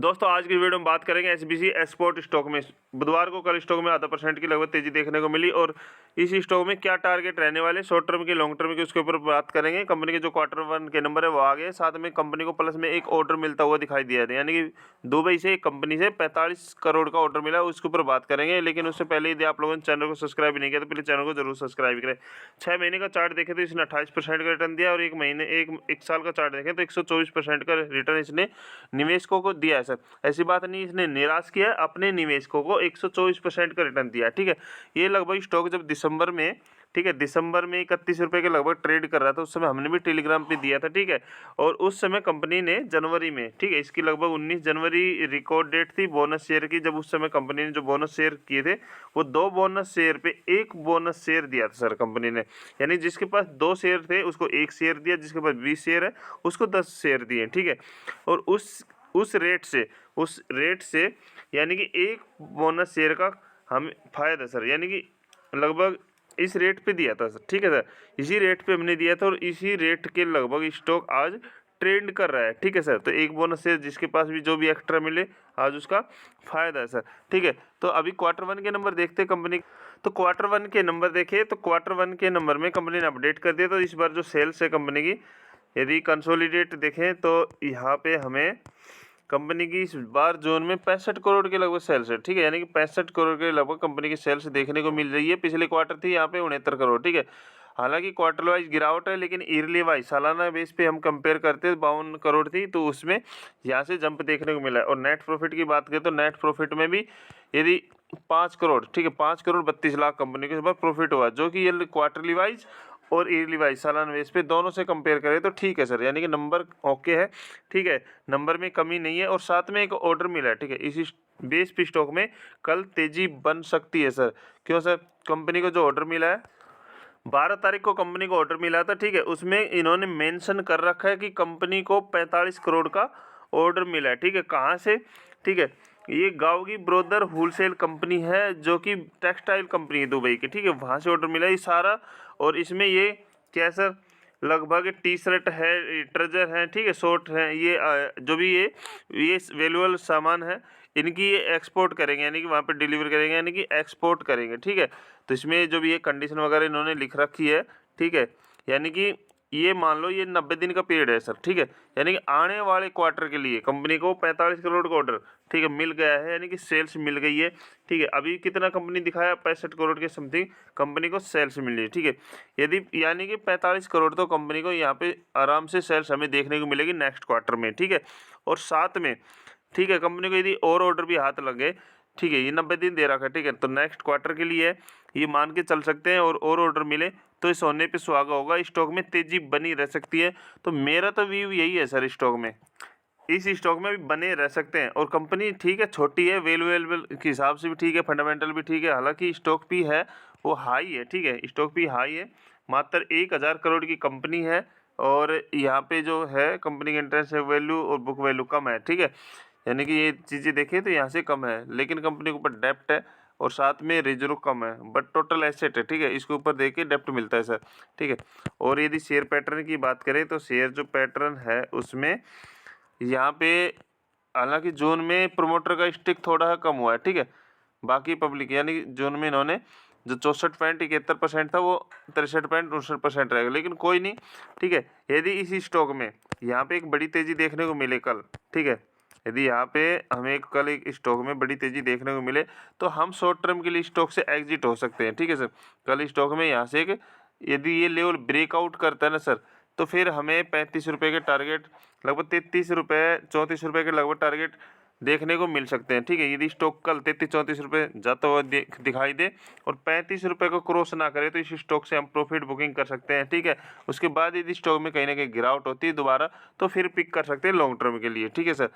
दोस्तों आज की वीडियो में बात करेंगे एसबीसी एक्सपोर्ट स्टॉक में। बुधवार को कल स्टॉक में 0.5% की लगभग तेजी देखने को मिली और इस स्टॉक में क्या टारगेट रहने वाले शॉर्ट टर्म की लॉन्ग टर्म की उसके ऊपर बात करेंगे। कंपनी के जो Q1 के नंबर है वो आ गए, साथ में कंपनी को प्लस में एक ऑर्डर मिलता हुआ दिखाई दिया है, यानी कि दुबई से एक कंपनी से 45 करोड़ का ऑर्डर मिला, उसके ऊपर बात करेंगे। लेकिन उससे पहले यदि आप लोगों ने चैनल को सब्सक्राइब नहीं किया तो प्लीज़ चैनल को जरूर सब्सक्राइब करें। 6 महीने का चार्ट देखें तो इसने 28% का रिटर्न दिया और एक साल का चार्ट देखें तो 124% का रिटर्न इसने निवेशकों को दिया है। सर ऐसी बात नहीं, इसने निराश किया, अपने निवेशकों को 124% का रिटर्न दिया। ठीक है, ये लगभग स्टॉक जब दिसंबर में, ठीक है, दिसंबर में 31 रुपये के लगभग ट्रेड कर रहा था, उस समय हमने भी टेलीग्राम पे दिया था। ठीक है, और उस समय कंपनी ने जनवरी में, ठीक है, इसकी लगभग 19 जनवरी रिकॉर्ड डेट थी बोनस शेयर की, जब उस समय कंपनी ने जो बोनस शेयर किए थे वो 2 बोनस शेयर पे 1 बोनस शेयर दिया था सर कंपनी ने। यानी जिसके पास 2 शेयर थे उसको 1 शेयर दिया, जिसके पास 20 शेयर है उसको 10 शेयर दिए। ठीक है, और उस रेट से यानी कि 1 बोनस शेयर का हमें फायदा सर, यानी कि लगभग इस रेट पे दिया था सर। ठीक है सर, इसी रेट पे हमने दिया था और इसी रेट के लगभग स्टॉक आज ट्रेंड कर रहा है। ठीक है सर, तो 1 बोनस शेयर जिसके पास भी जो भी एक्स्ट्रा मिले आज उसका फायदा है सर। ठीक है, तो अभी Q1 के नंबर देखते हैं कंपनी। तो Q1 के नंबर देखे तो Q1 के नंबर में कंपनी ने अपडेट कर दिया। तो इस बार जो सेल्स है कंपनी की, यदि कंसोलिडेट देखें तो यहाँ पे हमें कंपनी की इस बार जोन में 65 करोड़ के लगभग सेल्स है। ठीक है, यानी कि 65 करोड़ के लगभग कंपनी की सेल्स देखने को मिल रही है। पिछले क्वार्टर थी यहाँ पे 69 करोड़। ठीक है, हालांकि क्वार्टर वाइज गिरावट है, लेकिन ईयरली वाइज सालाना बेस पे हम कंपेयर करते हैं 52 करोड़ थी, तो उसमें यहाँ से जंप देखने को मिला है। और नेट प्रॉफिट की बात करें तो नेट प्रॉफिट में भी यदि 5 करोड़, ठीक है, 5 करोड़ 32 लाख कंपनी के इस बार प्रॉफिट हुआ, जो कि ये क्वार्टरली वाइज और ईयरली वाइज सालाना बेस पे दोनों से कंपेयर करें तो ठीक है सर, यानी कि नंबर ओके है। ठीक है, नंबर में कमी नहीं है और साथ में एक ऑर्डर मिला है। ठीक है, इसी बेस पे स्टॉक में कल तेजी बन सकती है सर। क्यों सर? कंपनी को जो ऑर्डर मिला है 12 तारीख को कंपनी को ऑर्डर मिला था। ठीक है, उसमें इन्होंने मेंशन कर रखा है कि कंपनी को 45 करोड़ का ऑर्डर मिला है। ठीक है, कहाँ से? ठीक है, ये गांव ब्रोदर होलसेल कंपनी है जो कि टेक्सटाइल कंपनी है दुबई की। ठीक है, वहाँ से ऑर्डर मिला है सारा। और इसमें ये क्या सर, लगभग टी शर्ट है, ट्रेजर है, ठीक है, शॉर्ट है, ये जो भी ये वैल्यूएबल सामान है इनकी ये एक्सपोर्ट करेंगे, यानी कि वहाँ पे डिलीवर करेंगे, यानी कि एक्सपोर्ट करेंगे। ठीक है, तो इसमें जो भी ये कंडीशन वगैरह इन्होंने लिख रखी है। ठीक है, यानी कि ये मान लो ये 90 दिन का पीरियड है सर। ठीक है, यानी कि आने वाले क्वार्टर के लिए कंपनी को 45 करोड़ का ऑर्डर, ठीक है, मिल गया है, यानी कि सेल्स मिल गई है। ठीक है, अभी कितना कंपनी दिखाया, 65 करोड़ के समथिंग कंपनी को सेल्स मिली है। ठीक है, यदि यानी कि 45 करोड़ तो कंपनी को यहाँ पे आराम से सेल्स हमें देखने को मिलेगी नेक्स्ट क्वार्टर में। ठीक है, और साथ में, ठीक है, कंपनी को यदि और ऑर्डर भी हाथ लगे, ठीक है, ये 90 दिन दे रखा है। ठीक है, तो नेक्स्ट क्वार्टर के लिए ये मान के चल सकते हैं और ऑर्डर मिले तो इस सोने पे सुहागा होगा, स्टॉक में तेजी बनी रह सकती है। तो मेरा तो व्यू यही है सर, स्टॉक में, इस स्टॉक में भी बने रह सकते हैं। और कंपनी ठीक है, छोटी है, वैल्यूएबल के हिसाब से भी ठीक है, फंडामेंटल भी ठीक है, हालांकि स्टॉक भी है वो हाई है। ठीक है, स्टॉक भी हाई है, मात्र 1000 करोड़ की कंपनी है और यहाँ पे जो है कंपनी का इंटरेस्ट वैल्यू और बुक वैल्यू कम है। ठीक है, यानी कि ये चीज़ें देखें तो यहाँ से कम है, लेकिन कंपनी के ऊपर डेप्ट है और साथ में रिजर्व कम है, बट टोटल एसेट है। ठीक है, इसके ऊपर देख के डेप्ट मिलता है सर। ठीक है, और यदि शेयर पैटर्न की बात करें तो शेयर जो पैटर्न है उसमें यहाँ पे हालांकि जोन में प्रमोटर का स्टिक थोड़ा कम हुआ है। ठीक है, बाकी पब्लिक यानी कि जोन में इन्होंने जो 64.71% था वो 63.59% रहेगा, लेकिन कोई नहीं। ठीक है, यदि इसी स्टॉक में यहाँ पे एक बड़ी तेज़ी देखने को मिले कल, ठीक है, यदि यहाँ पे हमें कल एक स्टॉक में बड़ी तेज़ी देखने को मिले तो हम शॉर्ट टर्म के लिए स्टॉक से एग्जिट हो सकते हैं। ठीक है सर, कल स्टॉक में यहाँ से एक यदि ये लेवल ब्रेकआउट करता है ना सर, तो फिर हमें 35 रुपये के टारगेट, लगभग 33 रुपये 34 रुपये के लगभग टारगेट देखने को मिल सकते हैं। ठीक है, यदि स्टॉक कल 33-34 रुपये जाता हुआ दिखाई दे और 35 रुपये को क्रॉस ना करे तो इस स्टॉक से हम प्रॉफिट बुकिंग कर सकते हैं। ठीक है, उसके बाद यदि स्टॉक में कहीं ना कहीं गिरावट होती है दोबारा तो फिर पिक कर सकते हैं लॉन्ग टर्म के लिए। ठीक है सर,